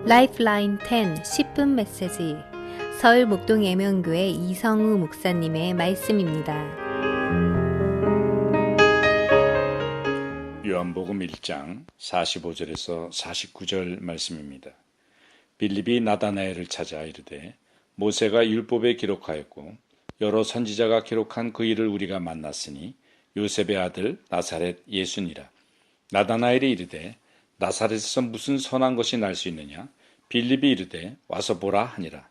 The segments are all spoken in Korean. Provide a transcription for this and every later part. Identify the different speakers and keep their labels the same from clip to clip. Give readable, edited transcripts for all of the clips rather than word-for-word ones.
Speaker 1: 라이프라인 10 10분 메시지 서울 목동 예명교회 이성우 목사님의 말씀입니다.
Speaker 2: 요한복음 1장 45절에서 49절 말씀입니다. 빌립이 나다나엘을 찾아 이르되 모세가 율법에 기록하였고 여러 선지자가 기록한 그 일을 우리가 만났으니 요셉의 아들 나사렛 예수니라. 나다나엘이 이르되 나사렛에서 무슨 선한 것이 날 수 있느냐? 빌립이 이르되 와서 보라 하니라.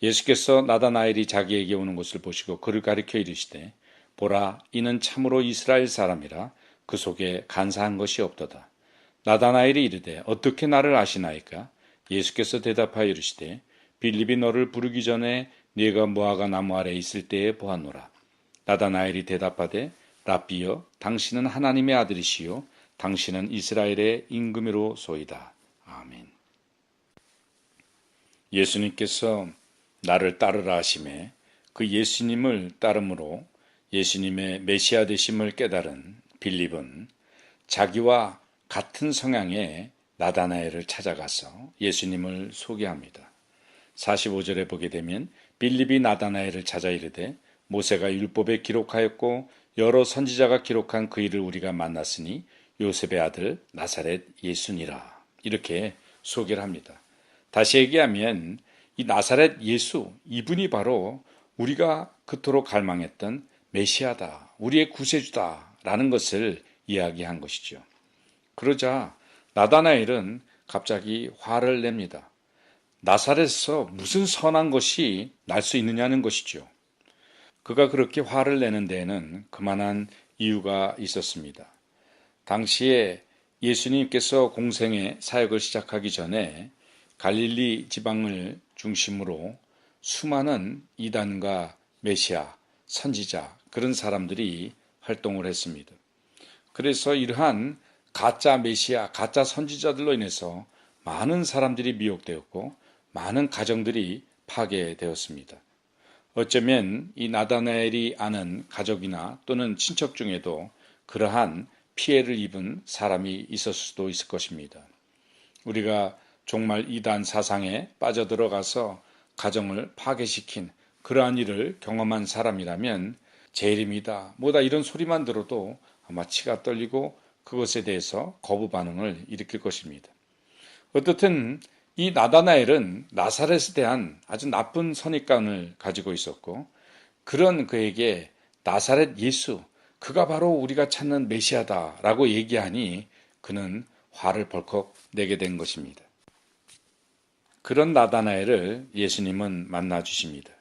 Speaker 2: 예수께서 나다나엘이 자기에게 오는 것을 보시고 그를 가리켜 이르시되 보라, 이는 참으로 이스라엘 사람이라 그 속에 간사한 것이 없도다. 나다나엘이 이르되 어떻게 나를 아시나이까? 예수께서 대답하여 이르시되 빌립이 너를 부르기 전에 네가 무화과 나무 아래 있을 때에 보았노라. 나다나엘이 대답하되 랍비여, 당신은 하나님의 아들이시요 당신은 이스라엘의 임금이로소이다. 아멘. 예수님께서 나를 따르라 하심에 그 예수님을 따름으로 예수님의 메시아 되심을 깨달은 빌립은 자기와 같은 성향의 나다나엘을 찾아가서 예수님을 소개합니다. 45절에 보게 되면 빌립이 나다나엘을 찾아 이르되 모세가 율법에 기록하였고 여러 선지자가 기록한 그 일을 우리가 만났으니 요셉의 아들 나사렛 예수니라. 이렇게 소개를 합니다. 다시 얘기하면 이 나사렛 예수, 이분이 바로 우리가 그토록 갈망했던 메시아다, 우리의 구세주다 라는 것을 이야기한 것이죠. 그러자 나다나엘은 갑자기 화를 냅니다. 나사렛에서 무슨 선한 것이 날 수 있느냐는 것이죠. 그가 그렇게 화를 내는 데에는 그만한 이유가 있었습니다. 당시에 예수님께서 공생의 사역을 시작하기 전에 갈릴리 지방을 중심으로 수많은 이단과 메시아, 선지자 그런 사람들이 활동을 했습니다. 그래서 이러한 가짜 메시아, 가짜 선지자들로 인해서 많은 사람들이 미혹되었고 많은 가정들이 파괴되었습니다. 어쩌면 이 나다나엘이 아는 가족이나 또는 친척 중에도 그러한 피해를 입은 사람이 있었을 수도 있을 것입니다. 우리가 정말 이단 사상에 빠져들어가서 가정을 파괴시킨 그러한 일을 경험한 사람이라면 재림이다, 뭐다 이런 소리만 들어도 아마 치가 떨리고 그것에 대해서 거부 반응을 일으킬 것입니다. 어떻든 이 나다나엘은 나사렛에 대한 아주 나쁜 선입관을 가지고 있었고 그런 그에게 나사렛 예수, 그가 바로 우리가 찾는 메시아다라고 얘기하니 그는 화를 벌컥 내게 된 것입니다. 그런 나다나엘을 예수님은 만나 주십니다.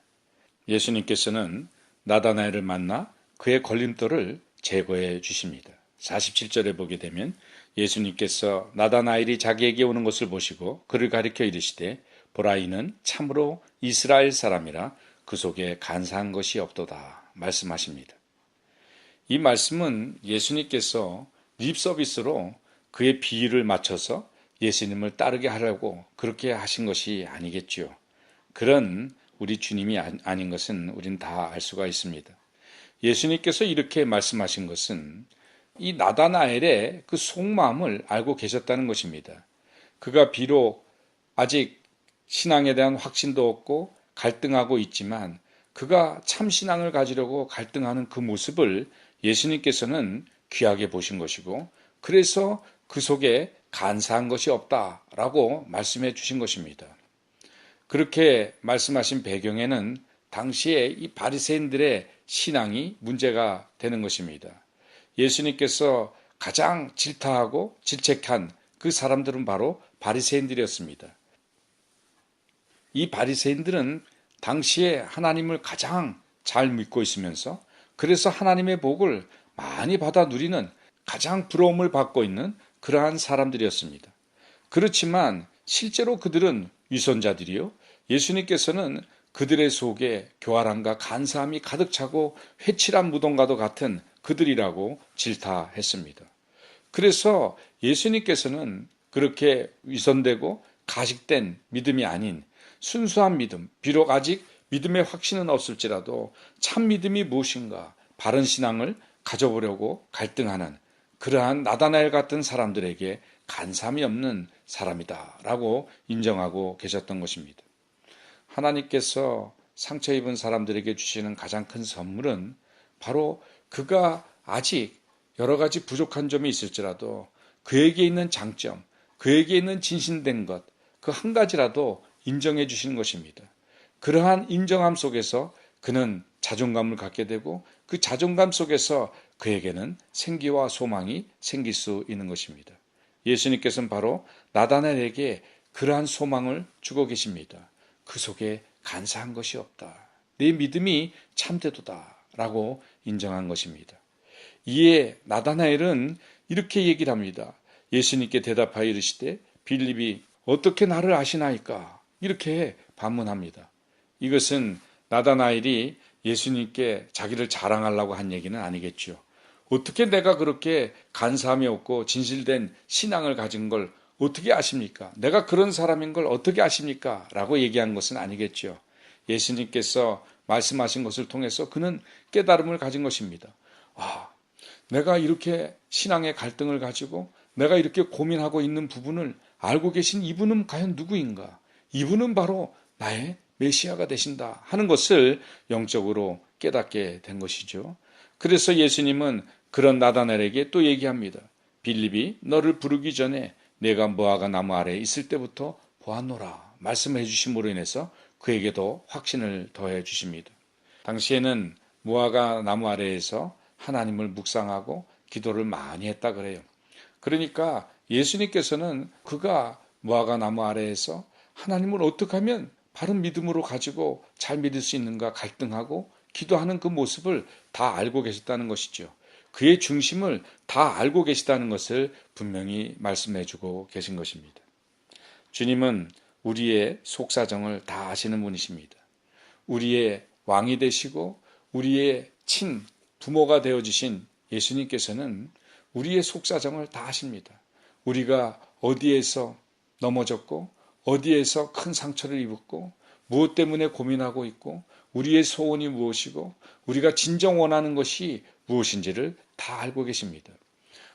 Speaker 2: 예수님께서는 나다나엘을 만나 그의 걸림돌을 제거해 주십니다. 47절에 보게 되면 예수님께서 나다나엘이 자기에게 오는 것을 보시고 그를 가리켜 이르시되 보라, 이는 참으로 이스라엘 사람이라 그 속에 간사한 것이 없도다 말씀하십니다. 이 말씀은 예수님께서 립서비스로 그의 비유를 맞춰서 예수님을 따르게 하려고 그렇게 하신 것이 아니겠지요. 그런 우리 주님이 아닌 것은 우린 다 알 수가 있습니다. 예수님께서 이렇게 말씀하신 것은 이 나다나엘의 그 속마음을 알고 계셨다는 것입니다. 그가 비록 아직 신앙에 대한 확신도 없고 갈등하고 있지만 그가 참 신앙을 가지려고 갈등하는 그 모습을 예수님께서는 귀하게 보신 것이고 그래서 그 속에 간사한 것이 없다라고 말씀해 주신 것입니다. 그렇게 말씀하신 배경에는 당시에 이 바리새인들의 신앙이 문제가 되는 것입니다. 예수님께서 가장 질타하고 질책한 그 사람들은 바로 바리새인들이었습니다. 이 바리새인들은 당시에 하나님을 가장 잘 믿고 있으면서 그래서 하나님의 복을 많이 받아 누리는 가장 부러움을 받고 있는 그러한 사람들이었습니다. 그렇지만 실제로 그들은 위선자들이요. 예수님께서는 그들의 속에 교활함과 간사함이 가득 차고 회칠한 무덤과도 같은 그들이라고 질타했습니다. 그래서 예수님께서는 그렇게 위선되고 가식된 믿음이 아닌 순수한 믿음, 비록 아직 믿음의 확신은 없을지라도 참 믿음이 무엇인가, 바른 신앙을 가져보려고 갈등하는 그러한 나다나엘 같은 사람들에게 간삼이 없는 사람이다 라고 인정하고 계셨던 것입니다. 하나님께서 상처 입은 사람들에게 주시는 가장 큰 선물은 바로 그가 아직 여러 가지 부족한 점이 있을지라도 그에게 있는 장점, 그에게 있는 진실된 것, 그 한 가지라도 인정해 주시는 것입니다. 그러한 인정함 속에서 그는 자존감을 갖게 되고 그 자존감 속에서 그에게는 생기와 소망이 생길 수 있는 것입니다. 예수님께서는 바로 나다나엘에게 그러한 소망을 주고 계십니다. 그 속에 간사한 것이 없다. 내 믿음이 참되도다 라고 인정한 것입니다. 이에 나다나엘은 이렇게 얘기를 합니다. 예수님께 대답하여 이르시되 빌립이 어떻게 나를 아시나이까? 이렇게 반문합니다. 이것은 나다나엘이 예수님께 자기를 자랑하려고 한 얘기는 아니겠죠. 어떻게 내가 그렇게 간사함이 없고 진실된 신앙을 가진 걸 어떻게 아십니까? 내가 그런 사람인 걸 어떻게 아십니까? 라고 얘기한 것은 아니겠죠. 예수님께서 말씀하신 것을 통해서 그는 깨달음을 가진 것입니다. 내가 이렇게 신앙의 갈등을 가지고 내가 이렇게 고민하고 있는 부분을 알고 계신 이분은 과연 누구인가? 이분은 바로 나의 메시아가 되신다 하는 것을 영적으로 깨닫게 된 것이죠. 그래서 예수님은 그런 나다나엘에게 또 얘기합니다. 빌립이 너를 부르기 전에 내가 무화과 나무 아래에 있을 때부터 보았노라 말씀해 주심으로 인해서 그에게도 확신을 더해 주십니다. 당시에는 무화과 나무 아래에서 하나님을 묵상하고 기도를 많이 했다 그래요. 그러니까 예수님께서는 그가 무화과 나무 아래에서 하나님을 어떻게 하면 바른 믿음으로 가지고 잘 믿을 수 있는가 갈등하고 기도하는 그 모습을 다 알고 계셨다는 것이죠. 그의 중심을 다 알고 계시다는 것을 분명히 말씀해 주고 계신 것입니다. 주님은 우리의 속사정을 다 아시는 분이십니다. 우리의 왕이 되시고 우리의 친 부모가 되어주신 예수님께서는 우리의 속사정을 다 아십니다. 우리가 어디에서 넘어졌고 어디에서 큰 상처를 입었고 무엇 때문에 고민하고 있고 우리의 소원이 무엇이고 우리가 진정 원하는 것이 무엇인지를 다 알고 계십니다.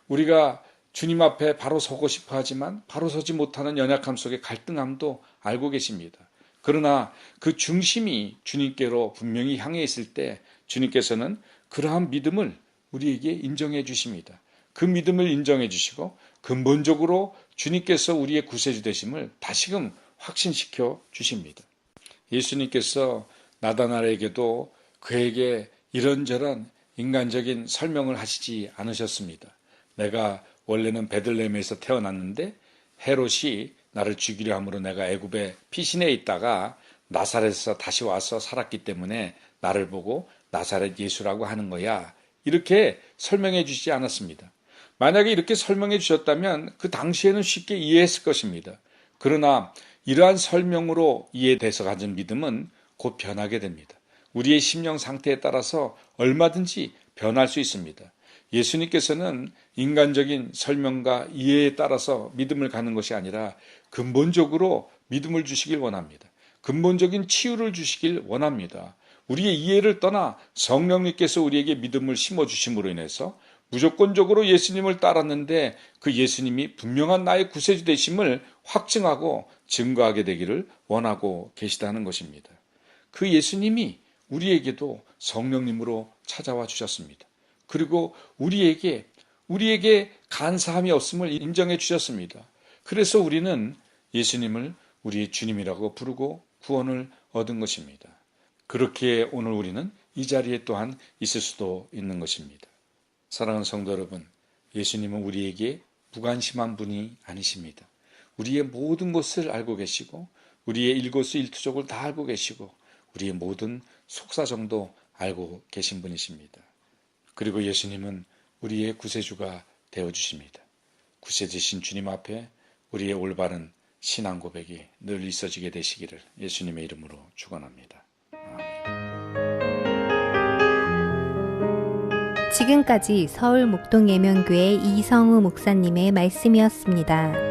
Speaker 2: 우리가 주님 앞에 바로 서고 싶어 하지만 바로 서지 못하는 연약함 속의 갈등함도 알고 계십니다. 그러나 그 중심이 주님께로 분명히 향해 있을 때 주님께서는 그러한 믿음을 우리에게 인정해 주십니다. 그 믿음을 인정해 주시고 근본적으로 주님께서 우리의 구세주 되심을 다시금 확신시켜 주십니다. 예수님께서 나다나엘에게도 그에게 이런저런 인간적인 설명을 하시지 않으셨습니다. 내가 원래는 베들레헴에서 태어났는데 헤롯이 나를 죽이려 함으로 내가 애굽의 피신에 있다가 나사렛에서 다시 와서 살았기 때문에 나를 보고 나사렛 예수라고 하는 거야. 이렇게 설명해 주시지 않았습니다. 만약에 이렇게 설명해 주셨다면 그 당시에는 쉽게 이해했을 것입니다. 그러나 이러한 설명으로 이해돼서 가진 믿음은 곧 변하게 됩니다. 우리의 심령 상태에 따라서 얼마든지 변할 수 있습니다. 예수님께서는 인간적인 설명과 이해에 따라서 믿음을 갖는 것이 아니라 근본적으로 믿음을 주시길 원합니다. 근본적인 치유를 주시길 원합니다. 우리의 이해를 떠나 성령님께서 우리에게 믿음을 심어주심으로 인해서 무조건적으로 예수님을 따랐는데 그 예수님이 분명한 나의 구세주 되심을 확증하고 증거하게 되기를 원하고 계시다는 것입니다. 그 예수님이 우리에게도 성령님으로 찾아와 주셨습니다. 그리고 우리에게 간사함이 없음을 인정해 주셨습니다. 그래서 우리는 예수님을 우리의 주님이라고 부르고 구원을 얻은 것입니다. 그렇게 오늘 우리는 이 자리에 또한 있을 수도 있는 것입니다. 사랑하는 성도 여러분, 예수님은 우리에게 무관심한 분이 아니십니다. 우리의 모든 것을 알고 계시고 우리의 일거수일투족을 다 알고 계시고 우리의 모든 속사정도 알고 계신 분이십니다. 그리고 예수님은 우리의 구세주가 되어주십니다. 구세주신 주님 앞에 우리의 올바른 신앙 고백이 늘 있어지게 되시기를 예수님의 이름으로 축원합니다.
Speaker 1: 지금까지 서울 목동예명교회 이성우 목사님의 말씀이었습니다.